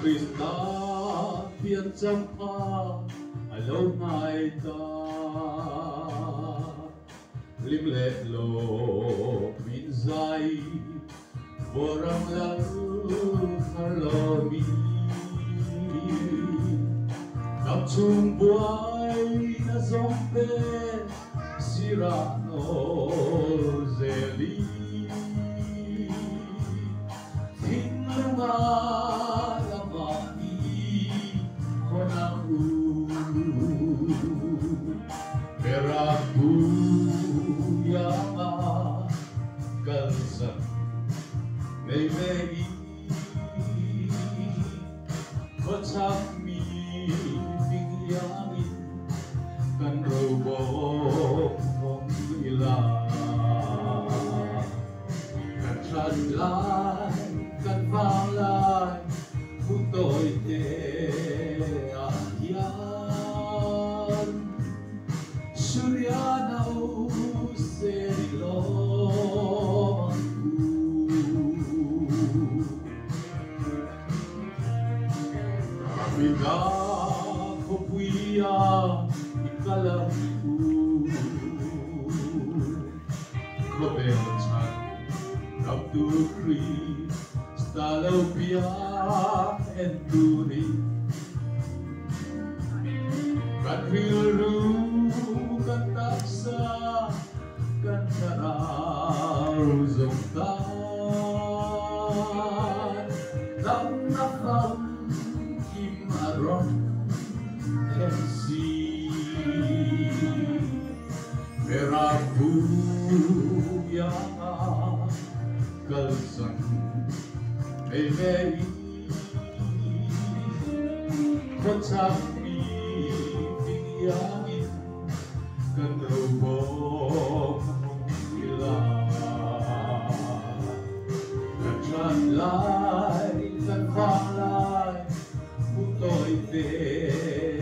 Krista phiền trong pha lâu ngày ta lim lệ lộ min dài borang lalu kalau mi gặp chung buai na zombe sirano zeli tin lunga lamani konaku peraku yama kalsan mei mei kotak mi bigyamin kan robot không ila kan tràn lại kan vang lại phút tôi thế yan surya nau serilo Mika kopuia ikalaku Kobelchan Kaptu Kri Stalopia Enduri Kadrilu Kataksa Kantarau Zongtan Tam Nafam Aron MC Meraku Yama Kalsan Mei Mei Kotak mi Bigyamin Kan robot ila Kan tràn lại Kan vang lại tôi về